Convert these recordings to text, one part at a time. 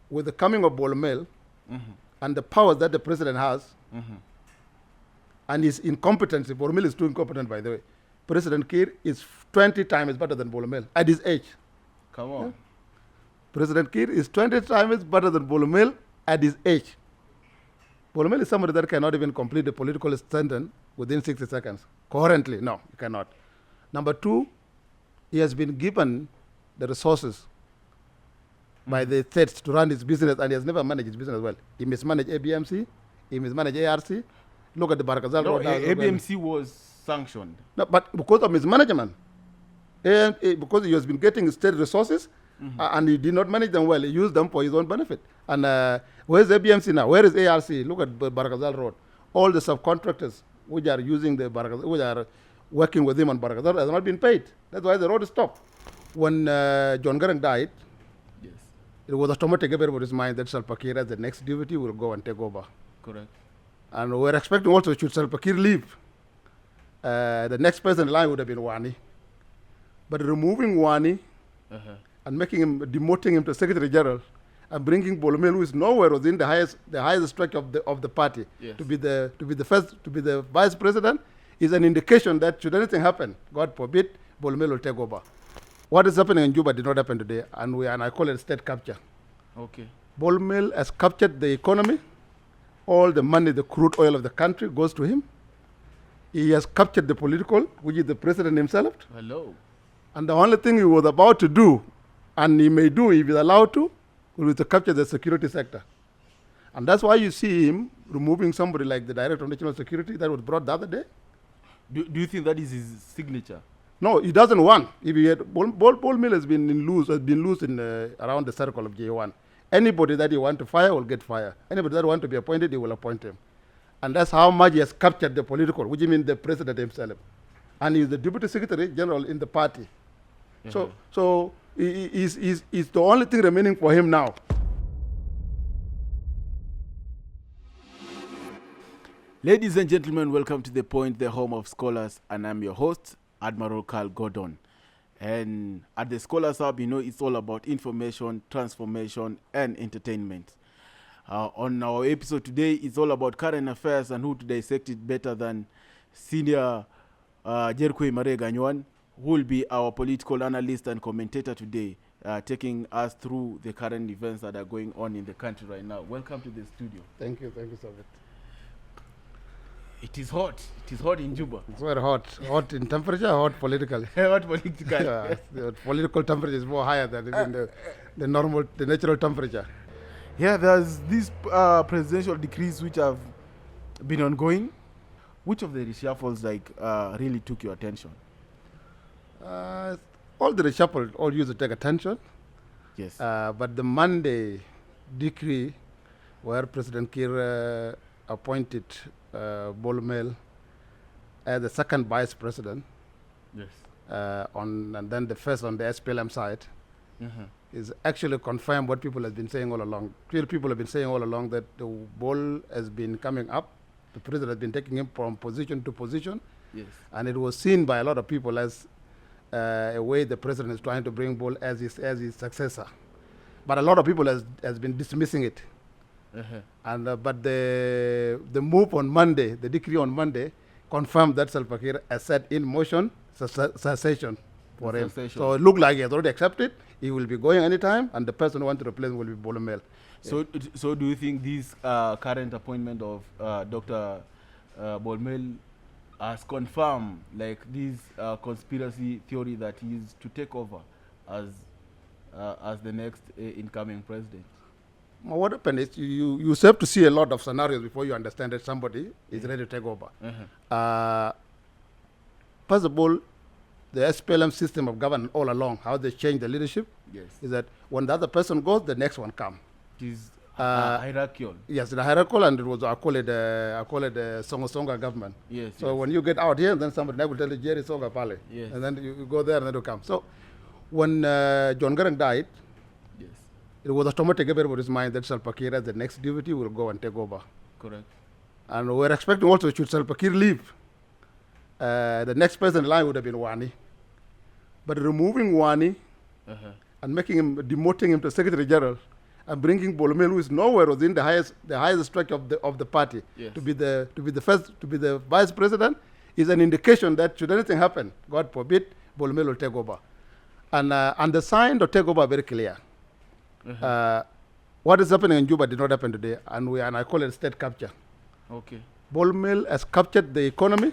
with the coming of Bol Mel and the powers that the president has and his incompetency, Bol Mel is too incompetent, by the way. President Kiir is 20 times better than Bol Mel at his age. Come on. Yeah? President Kiir is 20 times better than Bol Mel at his age. Bol Mel is somebody that cannot even complete a political sentence within 60 seconds. Currently, no, you cannot. Number two, he has been given the resources by the states to run his business, and he has never managed his business well. He mismanaged ABMC, he mismanaged ARC. Look at the Barakazal No, road. ABMC was sanctioned. No, but because of mismanagement, and because he has been getting state resources, and he did not manage them well, he used them for his own benefit. And where's ABMC now? Where is ARC? Look at Barakazal Road. All the subcontractors which are using the Barakazal, which are working with him on Barakazal, has not been paid. That's why the road stopped. When John Garang died, Yes. it was automatic in everybody's mind that Salva Kiir, as the next deputy, will go and take over. Correct. And we're expecting also, should Salva Kiir leave, the next person in line would have been Wani. But removing Wani and making him, demoting him to Secretary General, and bringing Bol Mel, who is nowhere within the highest structure of the party, Yes. to be the vice president, is an indication that should anything happen, God forbid, Bol Mel will take over. What is happening in Juba did not happen today, and I call it state capture. Okay. Bol Mel has captured the economy. All the money, the crude oil of the country goes to him. He has captured the political, which is the president himself. Hello. And the only thing he was about to do, and he may do if he's allowed to, will be to capture the security sector. And that's why you see him removing somebody like the Director of National Security that was brought the other day. Do you think that is his signature? No, he doesn't want. If he had, Bol Mel has been loose in around the circle of J1. Anybody that he want to fire will get fired. Anybody that want to be appointed, he will appoint him. And that's how much he has captured the political, which means the president himself. And he's the deputy secretary general in the party. So he's the only thing remaining for him now. Ladies and gentlemen, welcome to The Point, the home of scholars, and I'm your host, Admiral Carl Gordon. And at the Scholars Hub, it's all about information, transformation, and entertainment. On our episode today, it's all about current affairs and who to dissect it better than senior Jerkuei Marek Anyuon, who will be our political analyst and commentator today, taking us through the current events that are going on in the country right now. Welcome to the studio. Thank you so much. It is hot. It is hot in Juba. It's very hot. Hot in temperature, hot politically. Hot political. Yeah, the political temperature is more higher than even the natural temperature. Yeah, there's these presidential decrees which have been ongoing. Which of the reshuffles really took your attention? All the reshuffle all used to take attention. Yes. But the Monday decree where President Kiir appointed Bol Mel as the second vice president, Yes. and then the first on the SPLM side, is actually confirmed what people have been saying all along. People have been saying all along that the Bol has been coming up. The president has been taking him from position to position. Yes. And it was seen by a lot of people as a way the president is trying to bring Bol as his successor. But a lot of people has been dismissing it. And but the move on Monday, the decree on Monday, confirmed that Salva Kiir has set in motion cessation for him. So it looked like he has already accepted. He will be going anytime, and the person who wants to replace him will be Bol Mel. So do you think this current appointment of Dr. Bol Mel has confirmed this conspiracy theory that he is to take over as the next incoming president? Well, what happened is you have to see a lot of scenarios before you understand that somebody is ready to take over. First of all, the SPLM system of government all along, how they change the leadership, is that when the other person goes, the next one comes. It is hierarchical. Yes, the hierarchical, and it was I call it Songa government. Yes. So when you get out here, then somebody will tell you Jerry Songa Pale, and then you go there and then you come. So when John Garang died, it was automatic in everybody's mind that Salva Kiir, as the next deputy, will go and take over. Correct. And we're expecting also, should Salva Kiir leave, the next person in line would have been Wani. But removing Wani and making him, demoting him to Secretary General, and bringing Bol Mel, who is nowhere within the highest structure of the party, Yes. to be the vice president, is an indication that should anything happen, God forbid, Bol Mel will take over. And the sign to take over are very clear. What is happening in Juba did not happen today, and I call it state capture. Okay. Bol Mel has captured the economy.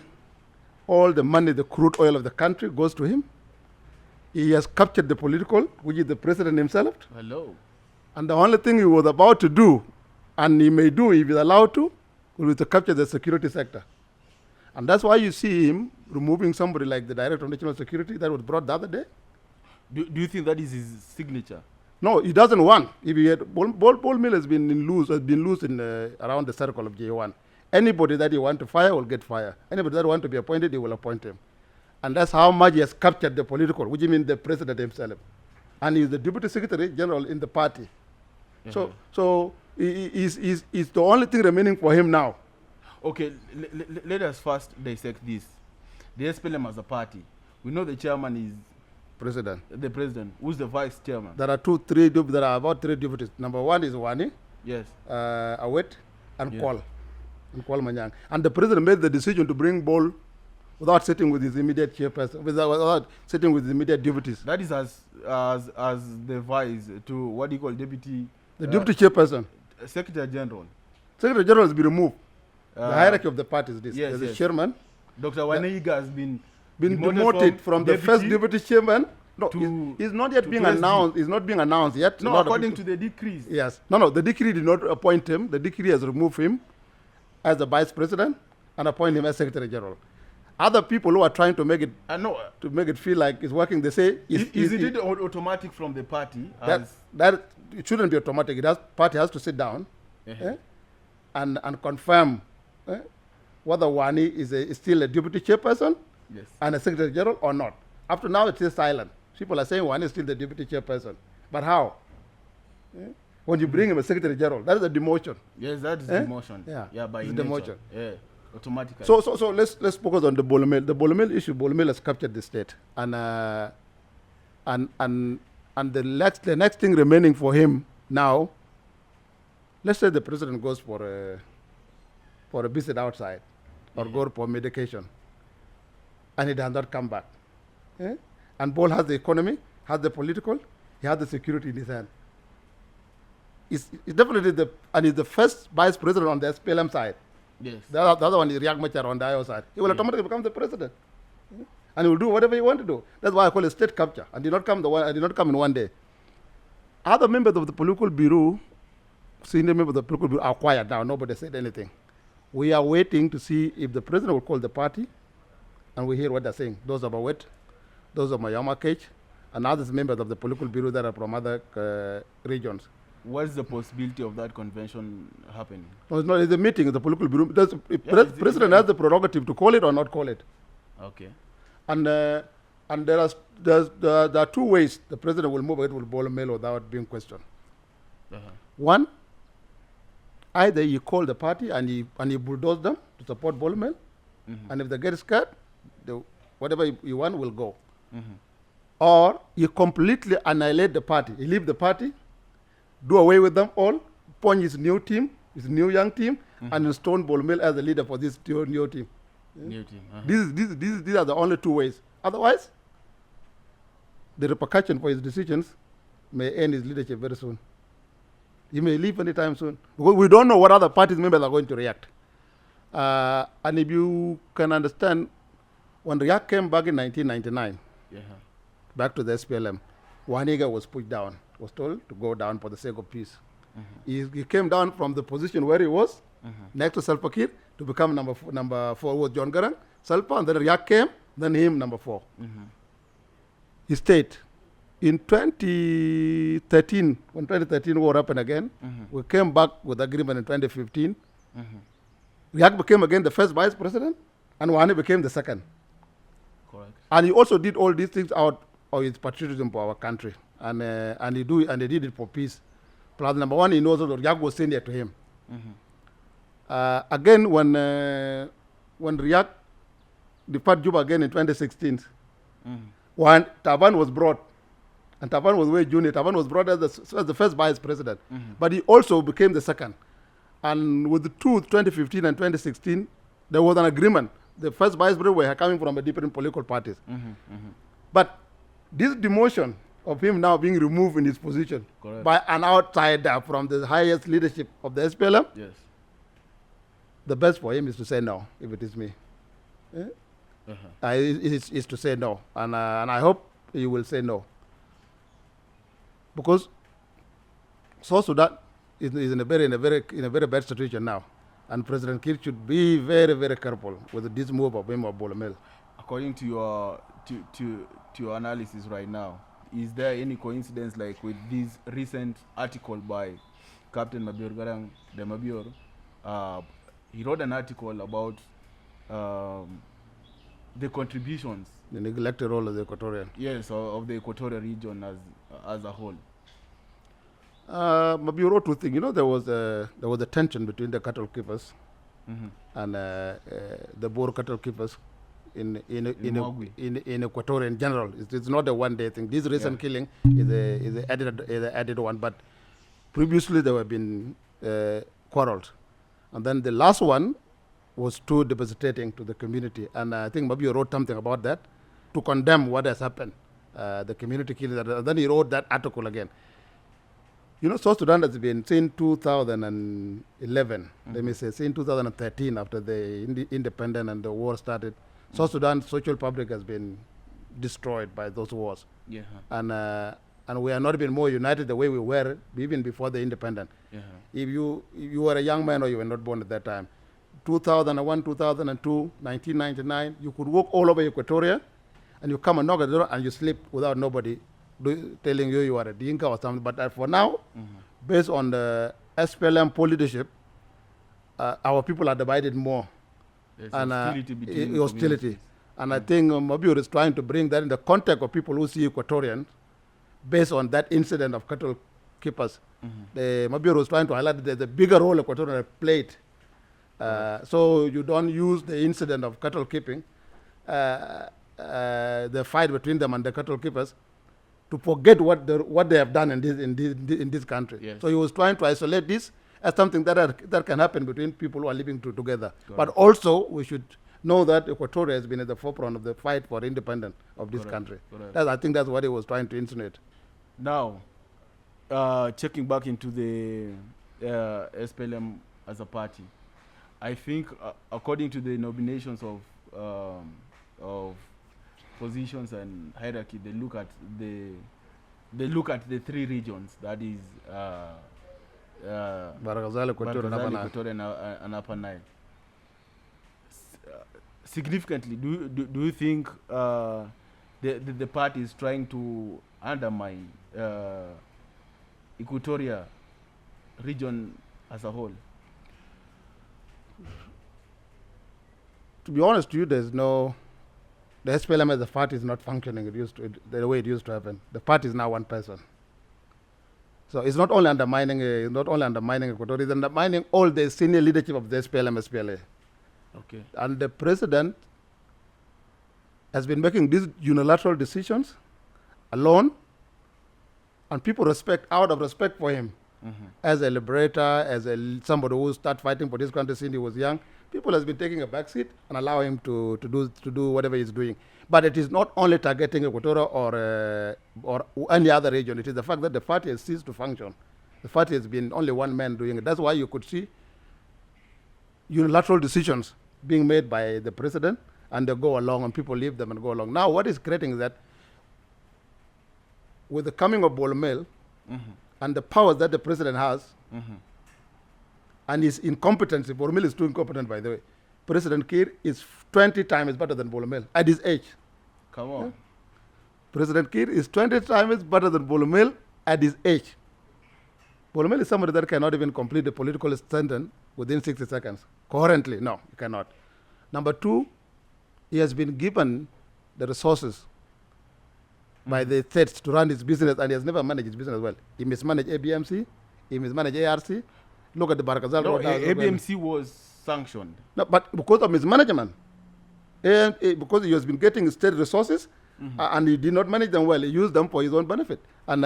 All the money, the crude oil of the country goes to him. He has captured the political, which is the president himself. Hello. And the only thing he was about to do, and he may do if he's allowed to, will be to capture the security sector. And that's why you see him removing somebody like the Director of National Security that was brought the other day. Do you think that is his signature? No, he doesn't want. If he had, Bol Mel has been loose in around the circle of J1. Anybody that he want to fire will get fired. Anybody that want to be appointed, he will appoint him. And that's how much he has captured the political, which means the president himself. And he's the deputy secretary general in the party. So he's the only thing remaining for him now. Okay, let us first dissect this. The SPLM as a party. We know the chairman is President. the president. Who's the vice chairman? There are there are about three deputies. Number one is Wani, Yes. Awet, and Yes. Kwal Manyang. And the president made the decision to bring Bol without sitting with his immediate chairperson, without sitting with his immediate deputies. That is as the vice to what do you call deputy? The deputy chairperson. Secretary General. Secretary general has been removed. The hierarchy of the party is this. Yes, There's a yes. chairman. Dr. Waneiga has been Demoted from the first deputy chairman. No, to- he's not yet to being PSD. announced. He's not being announced yet. No, according to the decrees. Yes. No, the decree did not appoint him. The decree has removed him as the vice president and appoint him as secretary general. Other people who are trying to make it No, feel like it's working, they say is it automatic from the party? that it shouldn't be automatic. Party has to sit down and confirm whether Wani is still a deputy chairperson Yes. and a secretary general or not. Up to now, it is silent. People are saying Wani is still the deputy chairperson. But how? When you bring him a secretary general, that is a demotion. Yes, that is demotion. Yeah, by it's nature. demotion. Yeah, automatically. So let's focus on the Bol Mel. The Bol Mel issue. Bol Mel has captured the state, and the next thing remaining for him now. Let's say the president goes for a visit outside, or go for medication, and he does not come back. And Bol has the economy, has the political, he has the security in his hand. It's definitely he's the first vice president on the SPLM side. Yes. The other one is Riek Machar on the IO side. He will automatically become the president, and he will do whatever he want to do. That's why I call it state capture. And did not come in one day. Other members of the political bureau, senior members of the political bureau, are quiet now. Nobody said anything. We are waiting to see if the president will call the party, and we hear what they're saying. Those of Awet, those of Mayama Cage, and others members of the political bureau that are from other regions. What's the possibility of that convention happening? No, it's not. It's a meeting. The political bureau. President it's has the prerogative to call it or not call it. Okay. And there are two ways the president will move it with Bol Mel without being questioned. One, either you call the party and you bulldoze them to support Bol Mel, and if they get scared, whatever you want will go. Or you completely annihilate the party. You leave the party, do away with them all, appoint his new team, his new young team, and install Bol Mel as the leader for this new team. New team. These are the only two ways. Otherwise, the repercussion for his decisions may end his leadership very soon. He may leave anytime soon. Because we don't know what other parties members are going to react. And if you can understand, when Riek came back in 1999, back to the SPLM, Waneiga was pushed down, was told to go down for the sake of peace. He came down from the position where he was, next to Salva Kiir, to become number four was John Garang, Salva, and then Riek came, then him, number 4. He stayed. In 2013, when 2013 war happened again, we came back with agreement in 2015. Riek became again the first vice president, and Wani became the second. Correct. And he also did all these things out of his patriotism for our country, and he did it for peace. Plus, number one, he knows that Riek was senior to him. Again, when Riek departed Juba again in 2016, when Taban was brought And Taban was way junior. Taban was brought as the first vice president. But he also became the second. And with the 2015 and 2016, there was an agreement. The first vice president were coming from a different political parties. But this demotion of him now being removed in his position by an outsider from the highest leadership of the SPLM, Yes. the best for him is to say no, if it is me. Is to say no. And I hope he will say no. Because South Sudan is in a very bad situation now. And President Kiir should be very, very careful with this move of him of Bol Mel. According to your to your analysis right now, is there any coincidence like with this recent article by Captain Mabior Garang de Mabior? He wrote an article about the contributions, the neglected role of the Equatorian. Yes, of the Equatorial region as a whole. Mabior wrote two things. You know, there was a tension between the cattle keepers and the Boer cattle keepers in Equatorial in general. It's not a one-day thing. This recent killing is a added one, but previously there have been quarrels, and then the last one was too devastating to the community. And I think Mabior wrote something about that to condemn what has happened, the community killing. And then he wrote that article again. You know, South Sudan has been since 2011, let me say, since 2013, after the independence and the war started. South Sudan's social fabric has been destroyed by those wars. Yeah. And we have not been more united the way we were even before the independence. Yeah. If you were a young man or you were not born at that time, 2001, 2002, 1999, you could walk all over Equatoria and you come and knock at the door and you sleep without nobody telling you are a Dinka or something. But for now, based on the SPLM leadership, our people are divided more. There's and hostility between hostility. And I think Mabior is trying to bring that in the context of people who see Equatorians based on that incident of cattle keepers. Mabior was trying to highlight that the bigger role Equatorians have played. So you don't use the incident of cattle keeping, the fight between them and the cattle keepers, to forget what they have done in this country. Yes. So he was trying to isolate this as something that can happen between people who are living together. But also we should know that Equatoria has been at the forefront of the fight for independence of this country. I think that's what he was trying to insinuate. Now, checking back into the SPLM as a party, I think according to the nominations of positions and hierarchy, they look at the three regions, that is Barakazal, Equatorial, and Upper Nile. Significantly, do you think the party is trying to undermine Equatoria region as a whole? To be honest to you, the SPLM as a party is not functioning the way it used to happen. The party is now one person. So it's not only undermining Equatorial, it's undermining all the senior leadership of the SPLM, SPLA. Okay. And the president has been making these unilateral decisions alone, and people out of respect for him as a liberator, as somebody who started fighting for this country since he was young. People has been taking a back seat and allow him to do whatever he's doing. But it is not only targeting Equatorial or any other region. It is the fact that the party has ceased to function. The party has been only one man doing it. That's why you could see unilateral decisions being made by the president, and they go along and people leave them and go along. Now what is creating is that with the coming of Bol Mel and the powers that the president has, and his incompetency, Bol Mel is too incompetent, by the way. President Kiir is 20 times better than Bol Mel at his age. Come on. Yeah? President Kiir is 20 times better than Bol Mel at his age. Bol Mel is somebody that cannot even complete the political sentence within 60 seconds. Currently, no, he cannot. Number two, he has been given the resources by the states to run his business, and he has never managed his business well. He mismanaged ABMC, he mismanaged ARC. Look at the Barakazal No, road. ABMC was sanctioned. No, but because of mismanagement, and because he has been getting state resources, And he did not manage them well. He used them for his own benefit. And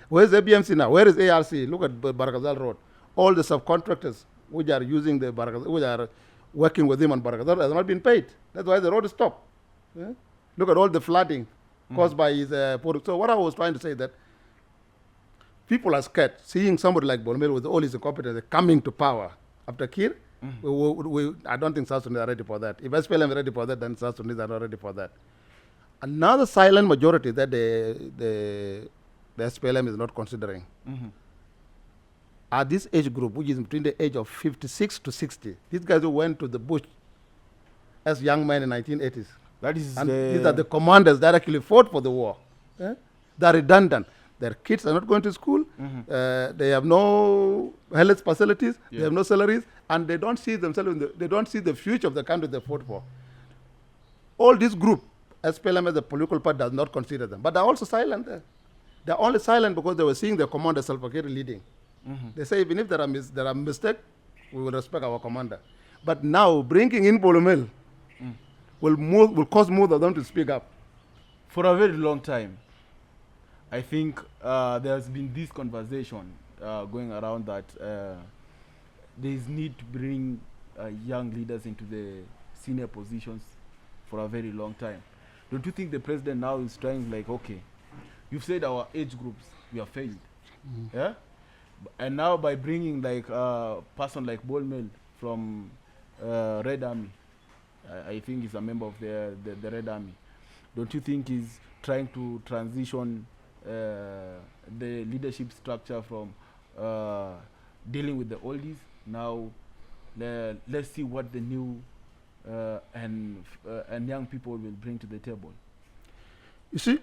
where's ABMC now? Where is ARC? Look at Barakazal Road. All the subcontractors which are using the Barakazal, which are working with him on Barakazal has not been paid. That's why the road is stopped. Yeah? Look at all the flooding caused by his product. So what I was trying to say that people are scared seeing somebody like Bol Mel with all his incompetence coming to power after Kir. I don't think South Sudanese are ready for that. If SPLM is ready for that, then South Sudanese are not ready for that. Another silent majority that the SPLM is not considering are this age group, which is between the age of 56 to 60. These guys who went to the bush as young men in 1980s. That is and these are the commanders that actually fought for the war. They're redundant. Their kids are not going to school. They have no health facilities. They have no salaries, and they don't see themselves. They don't see the future of the country they fought for. All this group, SPLM as a political party, does not consider them, but they're also silent. They're only silent because they were seeing their commander Salva Kiir leading. They say even if there are mistakes, we will respect our commander. But now bringing in Bol Mel will cause more of them to speak up. For a very long time, I think there's been this conversation going around that there is need to bring young leaders into the senior positions for a very long time. Don't you think the president now is trying like, okay, you've said our age groups, we have failed. Yeah? And now by bringing like a person like Bol Mel from Red Army, I think he's a member of the Red Army. Don't you think he's trying to transition the leadership structure from dealing with the oldies? Now let's see what the new and young people will bring to the table. You see,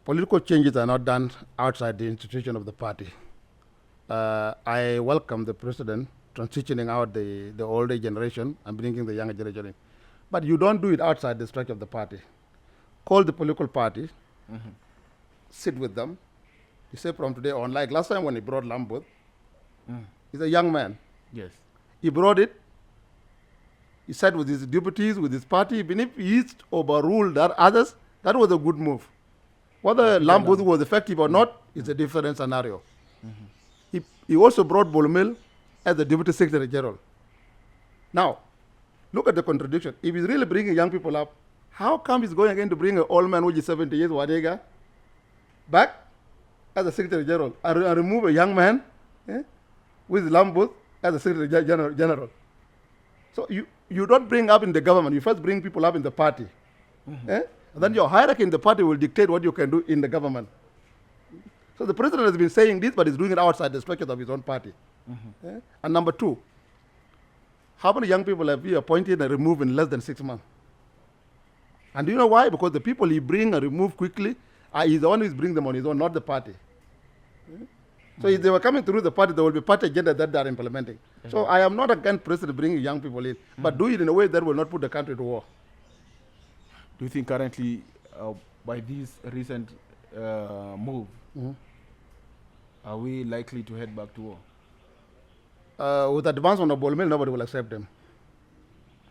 political changes are not done outside the institution of the party. I welcome the president transitioning out the older generation and bringing the younger generation in. But you don't do it outside the structure of the party. Call the political party, sit with them. You say from today on, like last time when he brought Lambert, he's a young man. Yes. He brought it. He sat with his deputies, with his party. Even if he overruled others, that was a good move. Whether Lambert was effective or not is a different scenario. He also brought Bol Mel as the Deputy Secretary General. Now, look at the contradiction. If he's really bringing young people up, how come he's going again to bring an old man which is 70 years, Wadega, back as a Secretary General and remove a young man with Lambert as a Secretary General? So you don't bring up in the government, you first bring people up in the party. And then your hierarchy in the party will dictate what you can do in the government. So the president has been saying this, but he's doing it outside the structure of his own party. And number two, how many young people have he appointed and removed in less than 6 months? And do you know why? Because the people he bring and remove quickly, he's the one who brings them on his own, not the party. So if they were coming through the party, there will be party agenda that they are implementing. So I am not against president bringing young people in, but do it in a way that will not put the country to war. Do you think currently, by this recent move, are we likely to head back to war? With advancement of Bol Mel, nobody will accept them.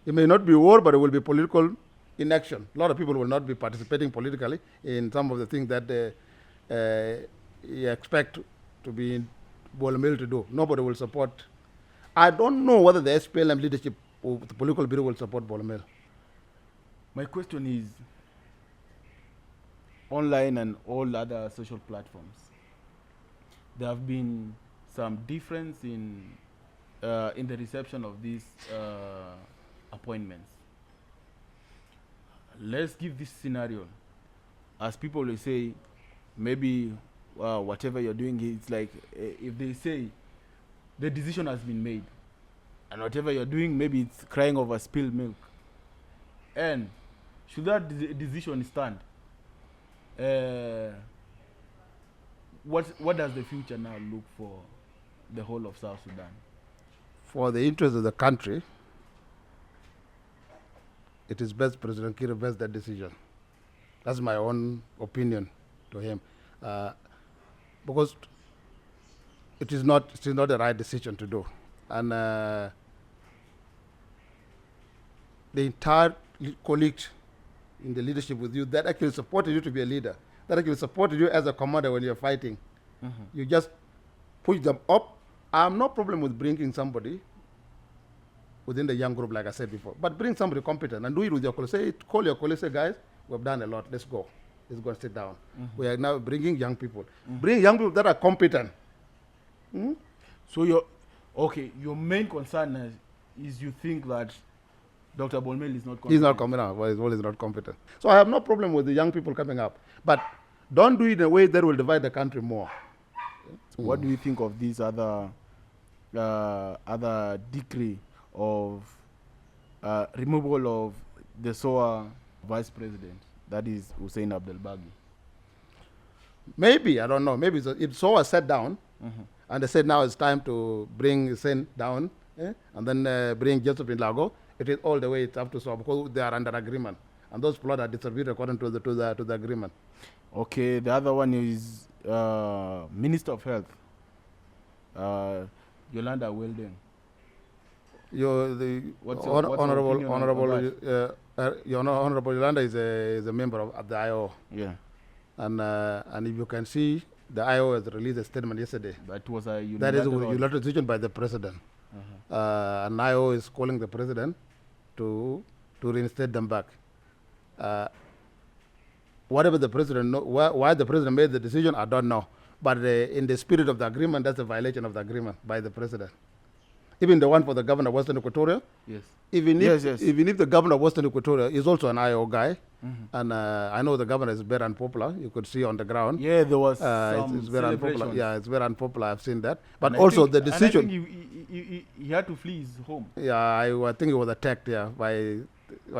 It may not be war, but it will be political inaction. A lot of people will not be participating politically in some of the things that you expect to be in Bol Mel to do. Nobody will support. I don't know whether the SPLM leadership or the political bureau will support Bol Mel. My question is, online and all other social platforms, there have been some difference in the reception of these appointments. Let's give this scenario. As people will say, maybe whatever you're doing, it's like if they say the decision has been made, and whatever you're doing, maybe it's crying over spilled milk. And should that decision stand? What does the future now look for the whole of South Sudan? For the interest of the country, it is best President Kiir makes that decision. That's my own opinion to him, because it is not the right decision to do, and the entire colleague in the leadership with you that actually supported you to be a leader, that actually supported you as a commander when you're fighting. You just push them up. I have no problem with bringing somebody within the young group, like I said before, but bring somebody competent and do it with your colleagues. Call your colleagues, say, guys, we've done a lot. Let's go. Let's go and sit down. We are now bringing young people. Bring young people that are competent. So your main concern is you think that Dr. Bol Mel is not competent. He's not competent. Well, he's not competent. So I have no problem with the young people coming up, but don't do it in a way that will divide the country more. What do you think of these other decree of removal of the SOA vice president, that is Hussein Abdel Baghi? Maybe, I don't know. Maybe if SOA sat down and they said now it's time to bring Hussein down and then bring Joseph in Lago, it is all the way it's up to SOA because they are under agreement. And those plots are distributed according to the agreement. Okay, the other one is Minister of Health, Yolanda Weldon. Honorable Yolanda is a member of the IO. Yeah. And if you can see, the IO has released a statement yesterday. That was a unilateral decision by the president. And IO is calling the president to reinstate them back. Whatever the president why the president made the decision, I don't know. But in the spirit of the agreement, that's a violation of the agreement by the president. Even the one for the governor of Western Equatoria. Yes. Even if the governor of Western Equatoria is also an IO guy, and I know the governor is very unpopular. You could see on the ground. Yeah, there was some it's very unpopular. Yeah, it's very unpopular. I've seen that. But and also the decision. And I think he had to flee his home. Yeah, I think he was attacked. Yeah, by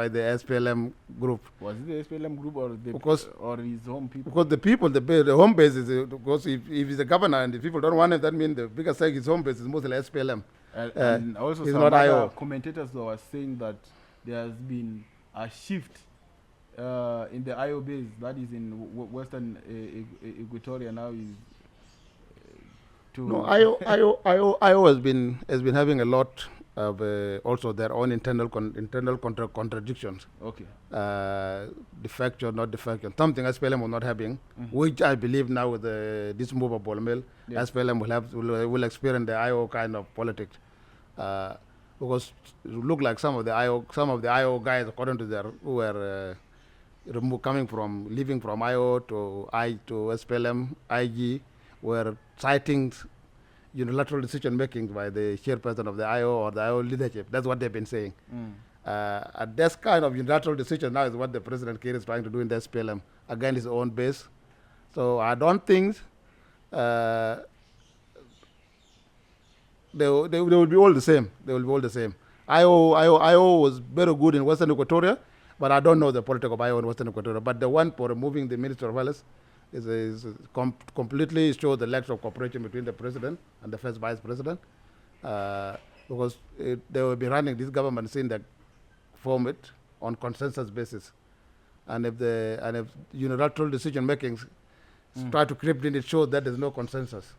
the SPLM group. Was it the SPLM group or his home people? Because the people, the home base is because if he's a governor and the people don't want him, that means the biggest thing his home base is mostly SPLM. And also some other commentators were saying that there has been a shift in the IO base that is in Western Equatoria now is to... No, IO has been having a lot of also their own internal contradictions. Okay. Defection, not defection. Something SPLM was not having, which I believe now with this move of Bol Mel, SPLM will experience the IO kind of politics. Because it look like some of the IO guys, according to who were leaving from IO to SPLM, IG, were citing unilateral decision making by the chairperson of the IO or the IO leadership. That's what they've been saying. And this kind of unilateral decision now is what the President Kiir is trying to do in the SPLM against his own base. So I don't think they will be all the same. They will be all the same. IO was very good in Western Equatoria, but I don't know the politics of IO in Western Equatoria. But the one for removing the Minister of Health is completely shows the lack of cooperation between the president and the first vice president, because they will be running this government saying that form it on consensus basis, and if unilateral decision making try to creep in, it shows that there's no consensus.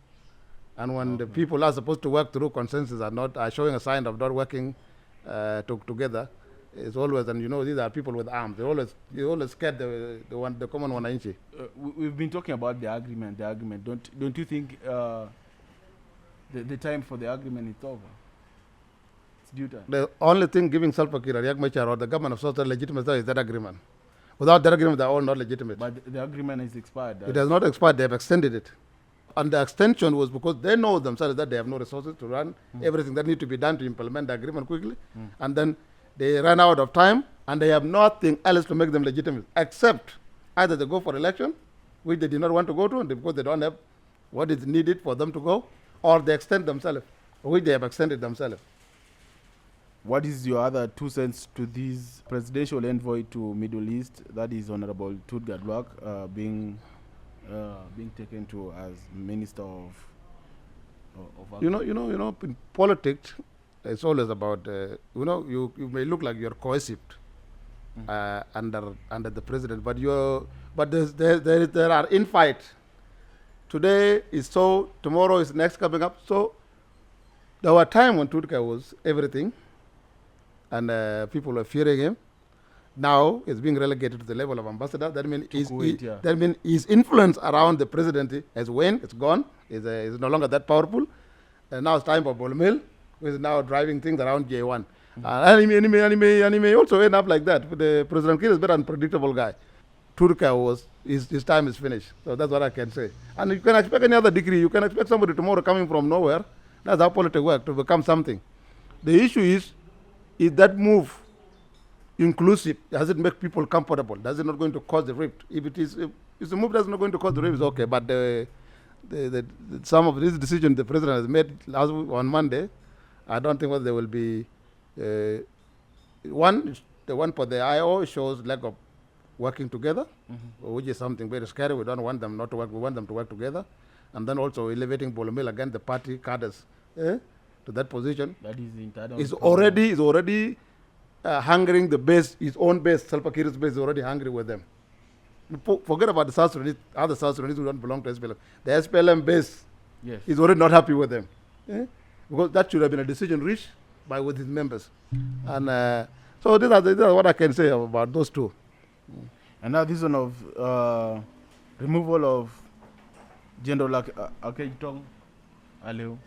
And when the people are supposed to work through consensus are showing a sign of not working together, it's always, and these are people with arms. They always scared the common one inch. We've been talking about the agreement. Don't you think the time for the agreement is over? It's due time. The only thing giving Salva Kiir, Riek Machar, or the government of South Sudan legitimacy is that agreement. Without that agreement, they're all not legitimate. But the agreement is expired. It has not expired. They have extended it. And the extension was because they know themselves that they have no resources to run everything that needs to be done to implement the agreement quickly. And then they ran out of time, and they have nothing else to make them legitimate, except either they go for election, which they did not want to go to, and because they don't have what is needed for them to go, or they extend themselves, which they have extended themselves. What is your other 2 cents to this presidential envoy to Middle East, that is Honorable Tudgar Luak, being taken to as Minister of in politics, it's always about you may look like you're cohesive under the president, but there are infight. Today is so, tomorrow is next coming up. So there were times when Tudgar was everything, and people were fearing him, Now he's being relegated to the level of ambassador. That means Kuwait, that means his influence around the presidency has waned. It's gone. Is no longer that powerful. And now it's time for Bol Mel, who is now driving things around J1. And he may also end up like that. But the President Kiir is a very unpredictable guy. Turka his time is finished. So that's what I can say. And you can expect any other degree. You can expect somebody tomorrow coming from nowhere. That's how politics work, to become something. The issue is that move inclusive? Does it make people comfortable? Does it not going to cause the rift? If the move that's not going to cause the rift, it's okay. But some of these decisions the president has made on Monday, I don't think there will be the one for the IO shows lack of working together, which is something very scary. We don't want them not to work. We want them to work together, and then also elevating Bol Mel against the party cadres to that position. That is internal. Is already hungering the base, his own base. Salva Kiir's base is already hungry with them. Forget about the South Sudanese, other South Sudanese who don't belong to SPLM. The SPLM base is already not happy with them. Because that should have been a decision reached with his members. And so these are what I can say about those two. And now this one of removal of General Akejtong Aliu.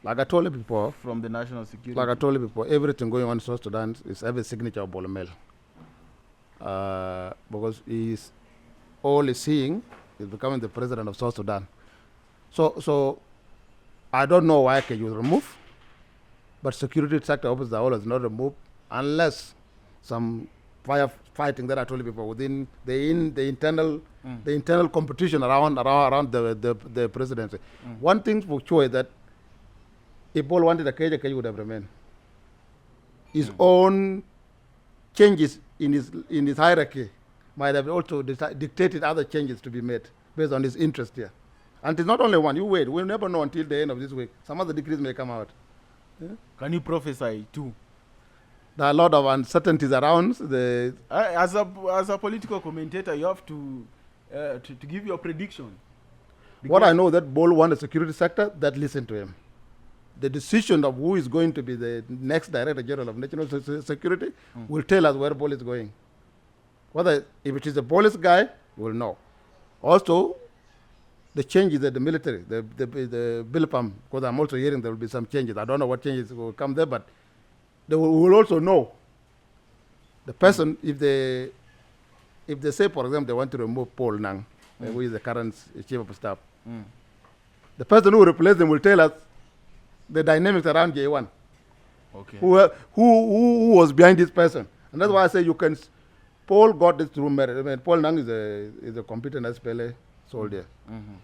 Like I told you before, from the national security. Like I told you before, everything going on in South Sudan is every signature of Bol Mel. Because all he's seeing is becoming the president of South Sudan. So I don't know why can you remove, but security sector officers are always not removed unless some firefighting that I told you before within the internal competition around the presidency. One thing for sure is that if Bol wanted Akej would have remained. His own changes in his hierarchy might have also dictated other changes to be made based on his interest here. And it's not only one. You wait. We'll never know until the end of this week. Some other decrees may come out. Can you prophesy too? There are a lot of uncertainties around. As a political commentator, you have to give your prediction. What I know that Bol wants a security sector that listen to him. The decision of who is going to be the next Director General of National Security will tell us where Bol is going. If it is a Bol's guy, we'll know. Also, the changes at the military, the Bilpam, because I'm also hearing there will be some changes. I don't know what changes will come there, but we will also know the person, if they say, for example, they want to remove Paul Nang, who is the current chief of staff, the person who replaces them will tell us the dynamics around J1. Okay. Who was behind this person? And that's why I say Paul got this through merit. I mean, Paul Nang is a competent SPLA soldier,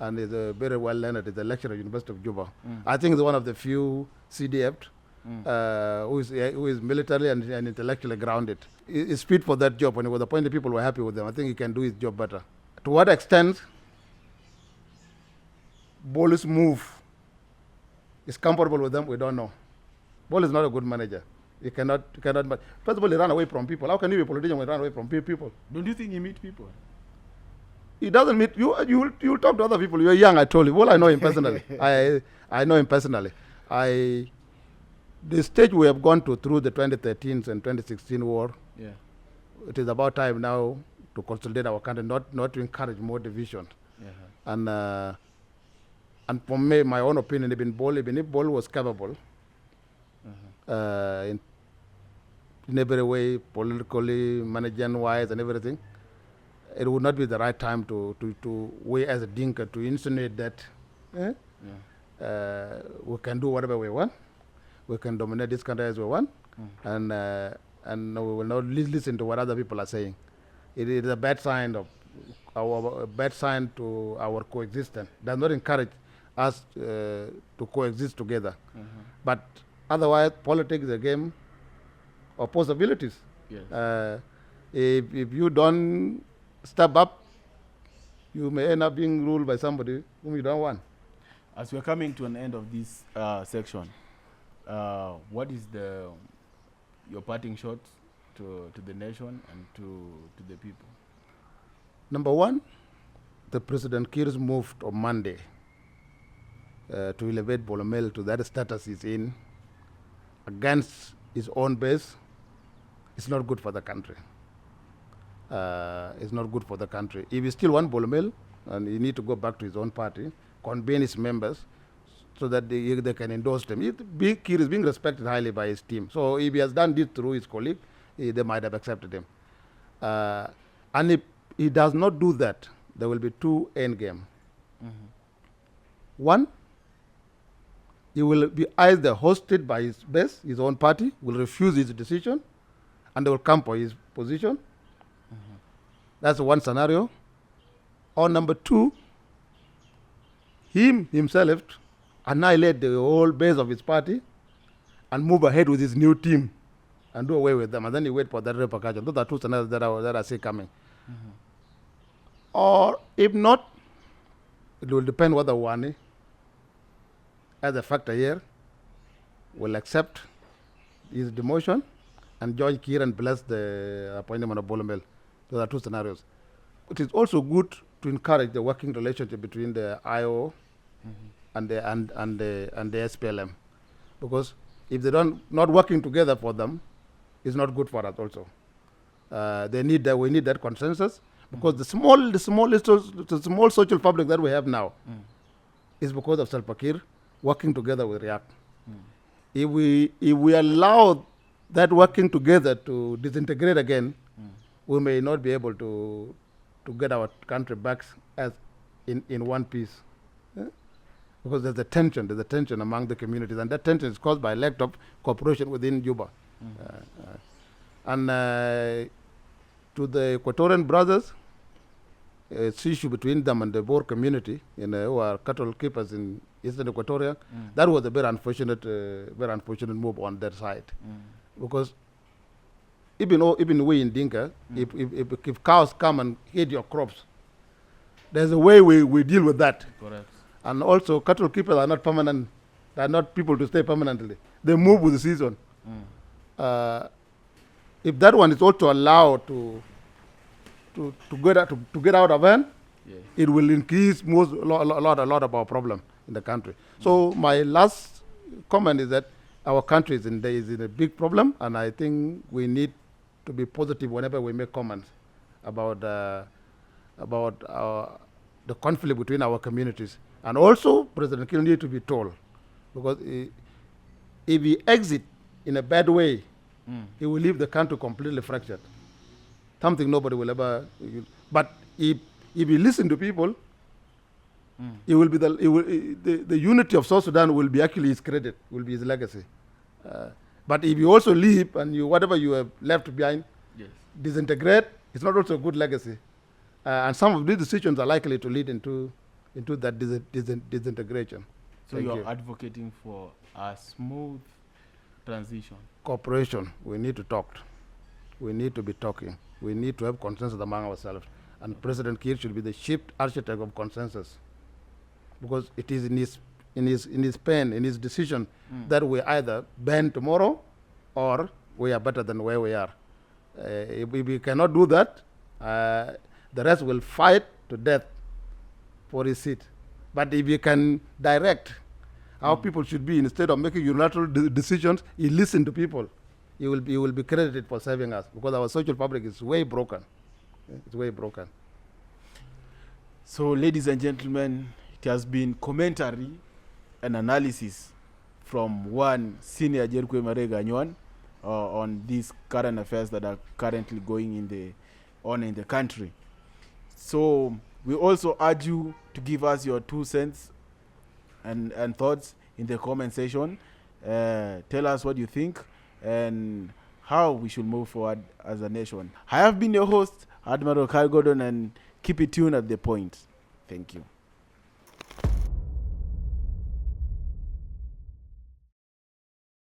and is a very well learned. He's a lecturer at the University of Juba. I think he's one of the few CDF who is military and intellectually grounded. He's fit for that job, and he was appointed. People were happy with him. I think he can do his job better. To what extent Bol's move is comfortable with them, we don't know. Bol is not a good manager. He cannot. First of all, he ran away from people. How can you be a politician when you run away from people? Don't you think he meet people? He doesn't meet you. You talk to other people. You're young. I told you. Well, I know him personally. I know him personally. The stage we have gone through the 2013 and 2016 war. Yeah. It is about time now to consolidate our country, not to encourage more division. And for me, my own opinion, even if Bol was capable, in every way, politically, management-wise, and everything, it would not be the right time to weigh as a dinka to insinuate that we can do whatever we want, we can dominate this country as we want, and we will not listen to what other people are saying. It is a bad sign to our coexistence. Does not encourage us to coexist together. But otherwise, politics is a game of possibilities. Yes. If you don't step up, you may end up being ruled by somebody whom you don't want. As we're coming to an end of this section, what is your parting shot to the nation and to the people? Number one, the President Kiir's move on Monday to elevate Bol Mel to that status he's in against his own base is not good for the country. is not good for the country. If he still want Bol Mel, and he need to go back to his own party, convene his members, so that they can endorse them. Kir is being respected highly by his team. So if he has done this through his colleague, they might have accepted him. And if he does not do that, there will be two end game. One, he will be either hosted by his base, his own party, will refuse his decision, and they will come for his position. That's one scenario. Or number two, himself annihilate the whole base of his party and move ahead with his new team and do away with them. And then you wait for that repercussion. Those are two scenarios that I see coming. Or if not, it will depend whether Wani, as a factor here, will accept his demotion and join Kir and bless the appointment of Bol Mel. Those are two scenarios. It is also good to encourage the working relationship between the IO and the SPLM, because if they not working together for them, it's not good for us. Also, we need that consensus, because the small social fabric that we have now is because of Salva Kiir working together with React. If we allow that working together to disintegrate again, we may not be able to get our country back as in one piece. Because there's a tension among the communities, and that tension is caused by lack of cooperation within Juba. And to the Equatorian brothers, it's issue between them and the Boer community, who are cattle keepers in Eastern Equatoria. That was a very unfortunate move on their side, because even we in Dinka, if cows come and eat your crops, there's a way we deal with that. Correct. And also, cattle keepers are not permanent. They are not people to stay permanently. They move with the season. If that one is also allowed to get out of hand, it will increase a lot of our problem in the country. So my last comment is that our country is in a big problem, and I think we need to be positive whenever we make comments about the conflict between our communities. And also, President Kiir needs to be told, because if he exit in a bad way, he will leave the country completely fractured. Something nobody will ever. But if he listen to people, it will be the unity of South Sudan will be actually his credit, will be his legacy. But if you also leave and whatever you have left behind disintegrate, it's not also a good legacy. And some of these decisions are likely to lead into that disintegration. So you're advocating for a smooth transition. Cooperation. We need to talk. We need to be talking. We need to have consensus among ourselves. And President Kiir should be the chief architect of consensus, because it is in his pen, in his decision, that we either bend tomorrow or we are better than where we are. If we cannot do that, the rest will fight to death for his seat. But if you can direct how people should be, instead of making unilateral decisions, you listen to people, you will be credited for saving us, because our social fabric is way broken. It's way broken. So, ladies and gentlemen, it has been commentary and analysis from one senior Jerkuei Marek Anyuon on these current affairs that are currently going on in the country. So we also urge you to give us your 2 cents and thoughts in the comment section. Tell us what you think and how we should move forward as a nation. I have been your host, Admiral Kyle Gordon, and keep it tuned at The Point. Thank you.